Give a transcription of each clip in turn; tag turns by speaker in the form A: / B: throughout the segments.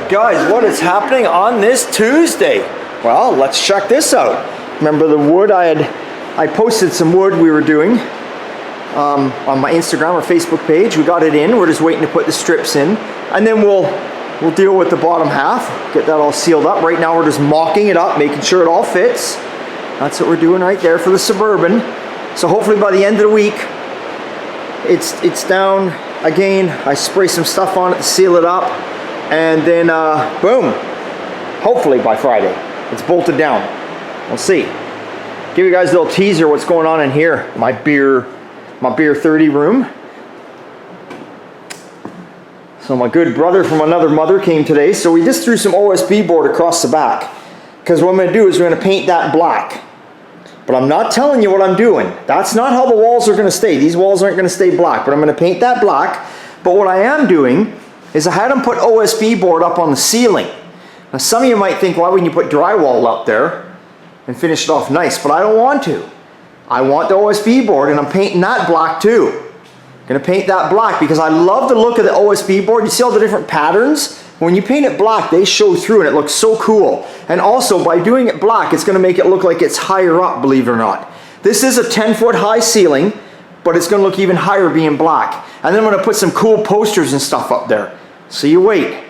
A: Alright guys, what is happening on this Tuesday? Well, let's check this out. Remember the wood I posted some wood we were doing on my Instagram or Facebook page. We got it in, we're just waiting to put the strips in, and then we'll deal with the bottom half, get that all sealed up. Right now we're just mocking it up, making sure it all fits. That's what we're doing right there for the Suburban. So hopefully by the end of the week it's down again. I spray some stuff on it to seal it up, and then boom, hopefully by Friday it's bolted down. We'll see. Give you guys a little teaser what's going on in here, my beer 30 room. So my good brother from another mother came today, so we just threw some OSB board across the back, because what I'm going to do is we're going to paint that black. But I'm not telling you what I'm doing. That's not how the walls are going to stay. These walls aren't going to stay black, but I'm going to paint that black. But what I am doing is I had them put OSB board up on the ceiling. Now some of you might think, why wouldn't you put drywall up there and finish it off nice? But I don't want to. I want the OSB board, and I'm painting that black too. I'm going to paint that black because I love the look of the OSB board. You see all the different patterns? When you paint it black, they show through and it looks so cool. And also by doing it black, it's going to make it look like it's higher up, believe it or not. This is a 10-foot high ceiling, but it's going to look even higher being black. And then I'm going to put some cool posters and stuff up there. So you wait.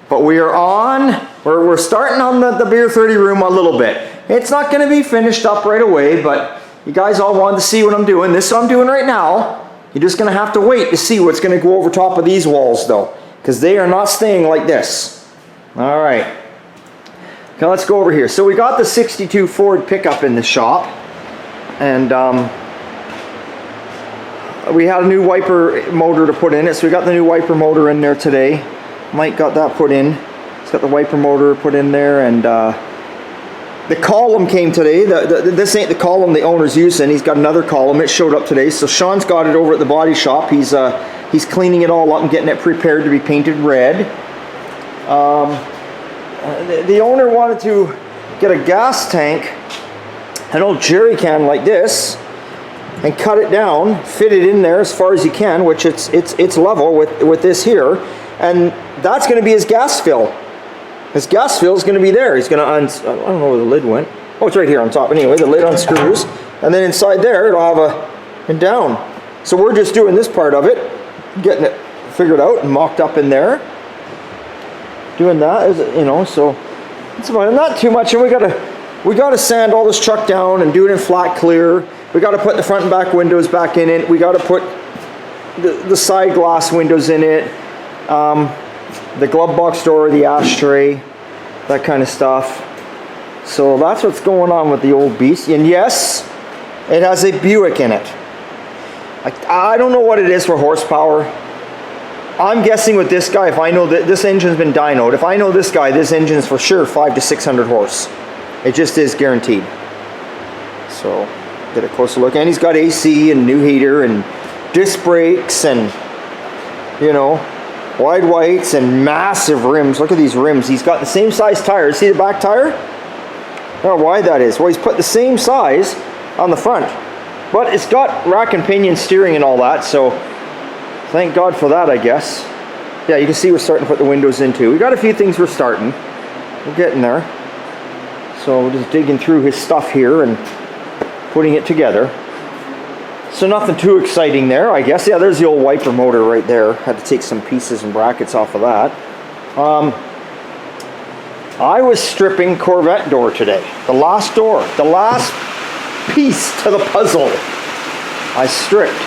A: But we're starting on the Beer 30 room a little bit. It's not going to be finished up right away, but you guys all wanted to see what I'm doing. This is what I'm doing right now. You're just going to have to wait to see what's going to go over top of these walls though, because they are not staying like this. All right. Now let's go over here. So we got the 62 Ford pickup in the shop, and we had a new wiper motor to put in it, so we got the new wiper motor in there today. Mike got that put in. He's got the wiper motor put in there, and the column came today. This ain't the column the owner's using. He's got another column. It showed up today, so Sean's got it over at the body shop. He's cleaning it all up and getting it prepared to be painted red. The owner wanted to get a gas tank, an old jerry can like this, and cut it down, fit it in there as far as you can, which it's level with this here, and that's going to be his gas fill. His gas fill is going to be there. He's going to I don't know where the lid went. Oh, it's right here on top. Anyway, the lid unscrews, and then inside there it'll have and down. So we're just doing this part of it, getting it figured out and mocked up in there. Doing that, you know, so it's about not too much. And we gotta sand all this truck down and do it in flat clear. We gotta put the front and back windows back in it. We gotta put the side glass windows in it, the glove box door, the ashtray, that kind of stuff. So that's what's going on with the old beast. And yes, it has a Buick in it. I don't know what it is for horsepower. I'm guessing with this guy, if I know that this engine's been dynoed, if I know this guy, this engine's for sure 500 to 600 horse. It just is guaranteed. So get a closer look. And he's got AC and new heater and disc brakes and, you know, wide whites and massive rims. Look at these rims. He's got the same size tires. See the back tire? Look how wide that is. Well, he's put the same size on the front, but it's got rack and pinion steering and all that, so thank God for that, I guess. Yeah, you can see we're starting to put the windows in too. We got a few things we're starting. We're getting there. So we're just digging through his stuff here and putting it together. So nothing too exciting there, I guess. Yeah, there's the old wiper motor right there. Had to take some pieces and brackets off of that. I was stripping Corvette door today. The last door. The last piece to the puzzle. I stripped.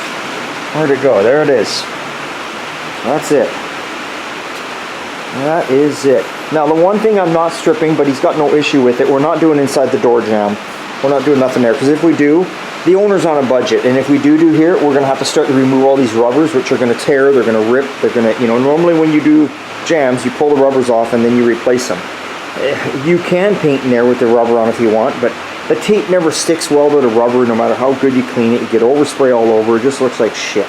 A: Where'd it go? There it is. That's it. That is it. Now the one thing I'm not stripping, but he's got no issue with it, we're not doing inside the door jamb. We're not doing nothing there, because if we do, the owner's on a budget, and if we do here, we're going to have to start to remove all these rubbers, which are going to tear, they're going to rip, they're going to, you know, normally when you do jams, you pull the rubbers off and then you replace them. You can paint in there with the rubber on if you want, but the tape never sticks well to the rubber, no matter how good you clean it. You get overspray all over, it just looks like shit.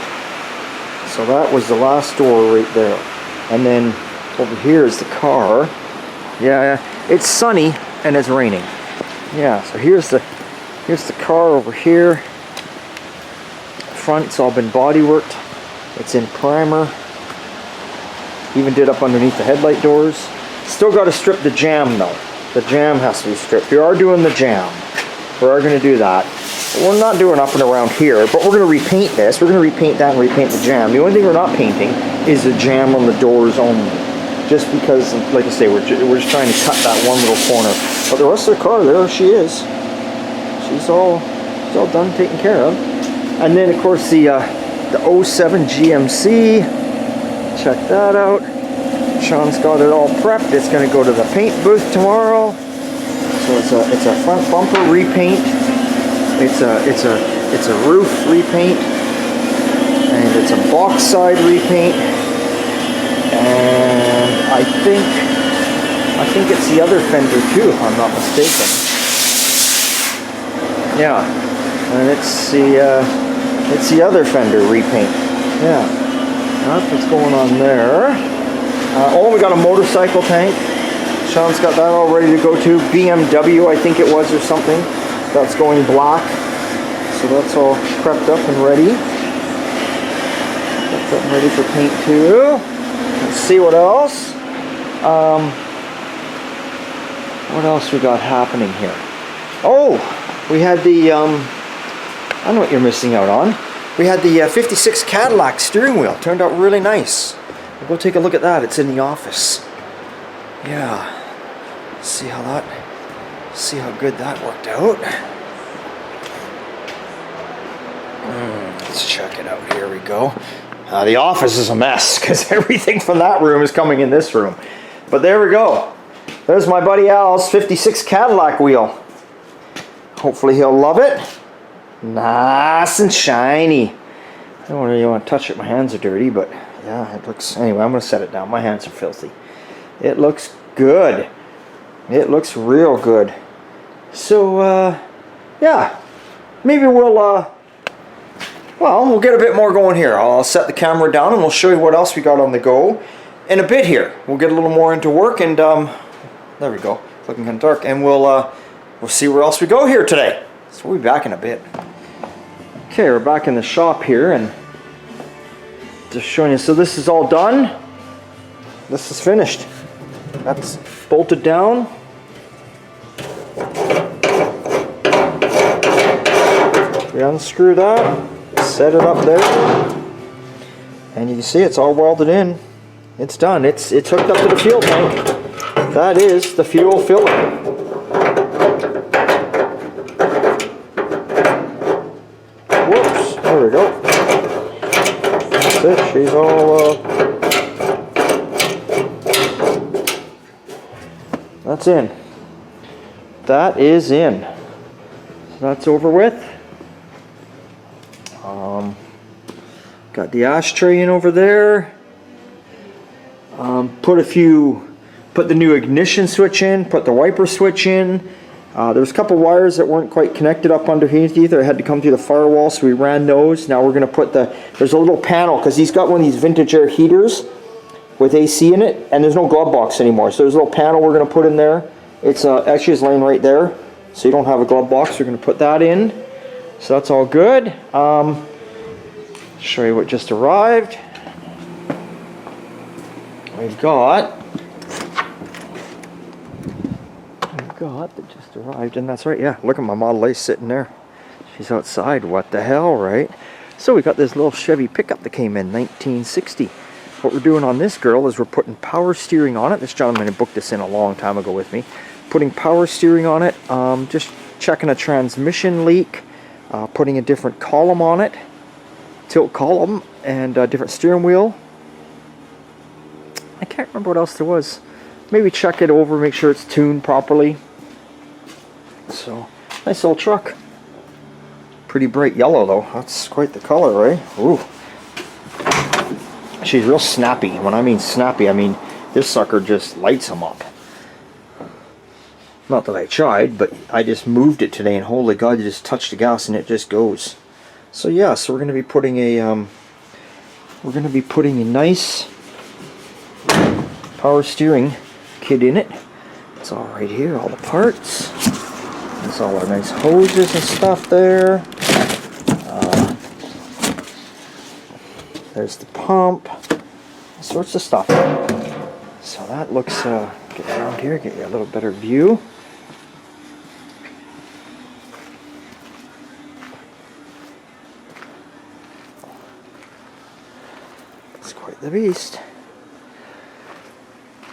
A: So that was the last door right there. And then over here is the car. Yeah, it's sunny and it's raining. Yeah, so here's the car over here. Front, it's all been body worked. It's in primer. Even did up underneath the headlight doors. Still got to strip the jam though. The jam has to be stripped. We are doing the jam. We are going to do that. We're not doing up and around here, but we're going to repaint this. We're going to repaint that and repaint the jam. The only thing we're not painting is the jam on the doors only. Just because, like I say, we're just trying to cut that one little corner. But the rest of the car, there she is. She's all done, taken care of. And then, of course, the 07 GMC. Check that out. Sean's got it all prepped. It's going to go to the paint booth tomorrow. So it's a front bumper repaint. It's a roof repaint, and it's a box side repaint, and I think it's the other fender too, if I'm not mistaken. Yeah, and it's the other fender repaint. Yeah, that's what's going on there. Oh, we got a motorcycle tank. Sean's got that all ready to go to. BMW, I think it was, or something. That's going black. So that's all prepped up and ready. Prepped up and ready for paint too. Let's see what else. What else we got happening here? Oh, we had the, I know what you're missing out on. We had the 56 Cadillac steering wheel. Turned out really nice. We'll go take a look at that. It's in the office. Yeah. See how good that worked out. Let's check it out. Here we go. The office is a mess because everything from that room is coming in this room. But there we go. There's my buddy Al's 56 Cadillac wheel. Hopefully he'll love it. Nice and shiny. I don't really want to touch it. My hands are dirty, but yeah, it looks... Anyway, I'm going to set it down. My hands are filthy. It looks good. It looks real good. So, yeah. Maybe we'll get a bit more going here. I'll set the camera down and we'll show you what else we got on the go in a bit here. We'll get a little more into work and, there we go. Looking kind of dark. And we'll see where else we go here today. So we'll be back in a bit. Okay, we're back in the shop here and just showing you. So this is all done. This is finished. That's bolted down. We unscrew that, set it up there, and you can see it's all welded in. It's done. It's hooked up to the fuel tank. That is the fuel filler. Whoops, there we go. That's it. She's all that's in. That is in. So that's over with. Got the ashtray in over there. Put the new ignition switch in. Put the wiper switch in. There's a couple wires that weren't quite connected up underneath either. I had to come through the firewall, so we ran those. Now we're going to put there's a little panel because he's got one of these vintage air heaters with AC in it, and there's no glove box anymore. So there's a little panel we're going to put in there. It's actually is laying right there, so you don't have a glove box. We're going to put that in. So that's all good. Show you what just arrived. We've got that just arrived, and that's right. Yeah, look at my Model A sitting there. She's outside. What the hell, right? So we got this little Chevy pickup that came in 1960. What we're doing on this girl is we're putting power steering on it. This gentleman had booked this in a long time ago with me. Putting power steering on it. Just checking a transmission leak. Putting a different column on it. Tilt column and a different steering wheel. I can't remember what else there was. Maybe check it over, make sure it's tuned properly. So, nice little truck. Pretty bright yellow though. That's quite the color, right? Ooh. She's real snappy. When I mean snappy, I mean this sucker just lights them up. Not that I tried, but I just moved it today and holy God, you just touch the gas and it just goes. So yeah, so we're going to be putting a nice power steering kit in it. It's all right here, all the parts. There's all our nice hoses and stuff there. There's the pump, all sorts of stuff. So that looks Get around here, get you a little better view. It's quite the beast.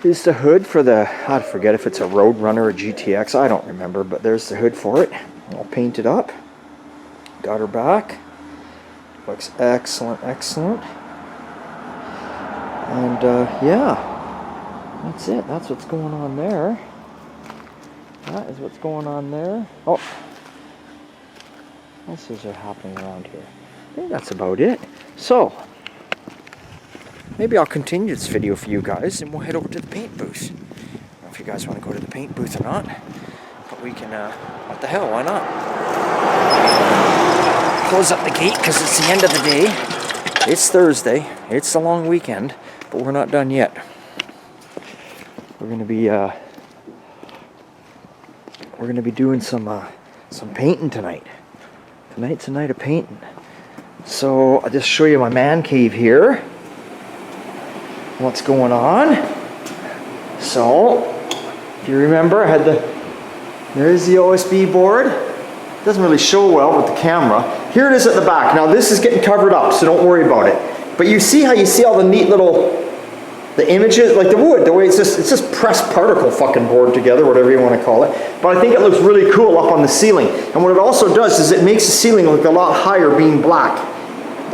A: Here's the hood for the, I forget if it's a Roadrunner or GTX, I don't remember, but there's the hood for it. All painted up. Got her back. Looks excellent, excellent. And yeah, that's it. That's what's going on there. That is what's going on there. Oh, what else is happening around here? I think that's about it. So, maybe I'll continue this video for you guys and we'll head over to the paint booth. I don't know if you guys want to go to the paint booth or not, but we can, what the hell, why not? Close up the gate because it's the end of the day. It's Thursday. It's a long weekend, but we're not done yet. We're gonna be doing some painting tonight. Tonight's a night of painting. So I'll just show you my man cave here. What's going on? So, if you remember, I had there's the OSB board. Doesn't really show well with the camera. Here it is at the back. Now this is getting covered up, so don't worry about it. But you see how you see all the neat little, the images, like the wood, the way it's just pressed particle fucking board together, whatever you want to call it. But I think it looks really cool up on the ceiling. And what it also does is it makes the ceiling look a lot higher being black.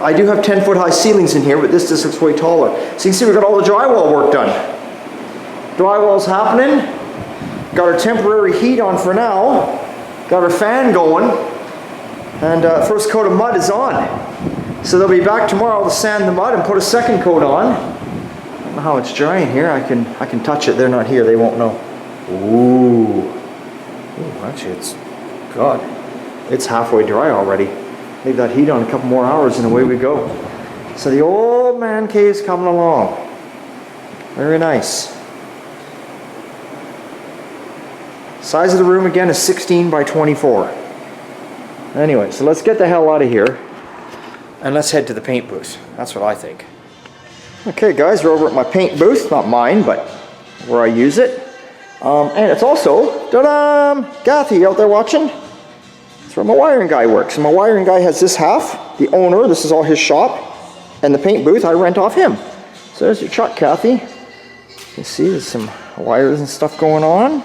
A: I do have 10-foot high ceilings in here, but this just looks way taller. So you can see we've got all the drywall work done. Drywall's happening. Got our temporary heat on for now. Got our fan going. And first coat of mud is on. So they'll be back tomorrow to sand the mud and put a second coat on. I don't know how it's drying here. I can touch it. They're not here. They won't know. Ooh. Ooh, actually it's, God, it's halfway dry already. Leave that heat on a couple more hours and away we go. So the old man cave's coming along. Very nice. Size of the room again is 16 by 24. Anyway, so let's get the hell out of here and let's head to the paint booth. That's what I think. Okay guys, we're over at my paint booth. Not mine, but where I use it. And it's also, ta-da! Kathy out there watching? That's where my wiring guy works. And my wiring guy has this half, the owner, this is all his shop, and the paint booth I rent off him. So there's your truck, Kathy. You see there's some wires and stuff going on.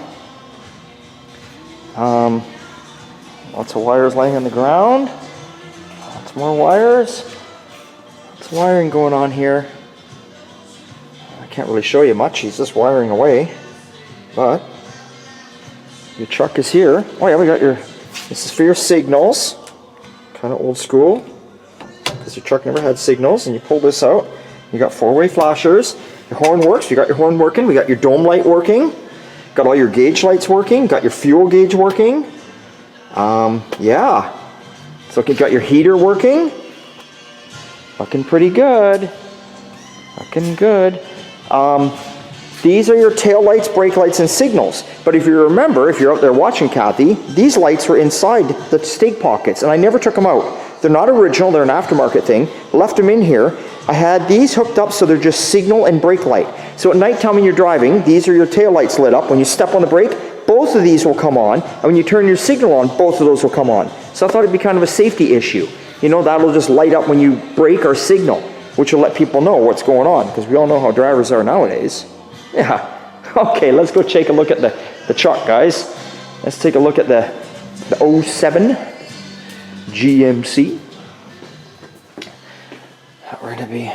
A: Lots of wires laying on the ground. Lots more wires. Lots of wiring going on here. I can't really show you much, he's just wiring away. But your truck is here. Oh yeah, we got your, this is for your signals. Kind of old school. Because your truck never had signals, and you pull this out. You got four-way flashers. Your horn works, you got your horn working. We got your dome light working. Got all your gauge lights working. Got your fuel gauge working. Yeah. So you got your heater working. Looking pretty good. Looking good. These are your tail lights, brake lights, and signals. But if you remember, if you're out there watching Kathy, these lights were inside the stake pockets, and I never took them out. They're not original, they're an aftermarket thing. Left them in here. I had these hooked up so they're just signal and brake light. So at nighttime when you're driving, these are your tail lights lit up. When you step on the brake, both of these will come on. And when you turn your signal on, both of those will come on. So I thought it'd be kind of a safety issue. You know, that'll just light up when you brake or signal, which will let people know what's going on, because we all know how drivers are nowadays. Yeah. Okay, let's go take a look at the truck, guys. Let's take a look at the 07 GMC. We're going to be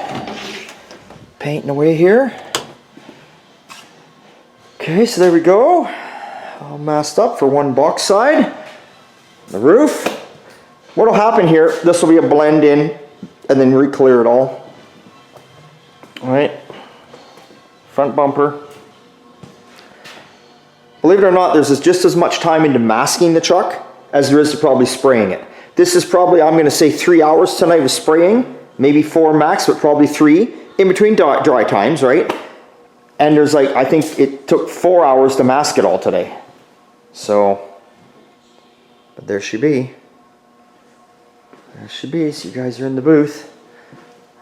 A: painting away here. Okay, so there we go. All masked up for one box side. The roof. What will happen here, this will be a blend in and then re-clear it all. Alright. Front bumper. Believe it or not, there's just as much time into masking the truck as there is to probably spraying it. This is probably, I'm going to say 3 hours tonight of spraying, maybe 4 max, but probably 3 in between dry times, right? And there's like, I think it took 4 hours to mask it all today. So, but there she be. There she be. So you guys are in the booth.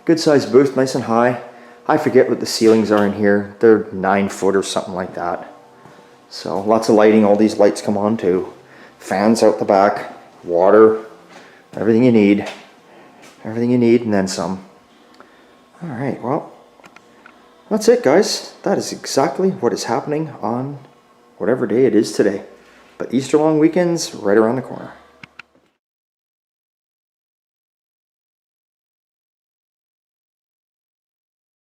A: Good sized booth, nice and high. I forget what the ceilings are in here. They're 9 foot or something like that. So lots of lighting, all these lights come on too. Fans out the back, water, everything you need. Everything you need and then some. Alright, well, that's it guys. That is exactly what is happening on whatever day it is today. But Easter long weekend's right around the corner.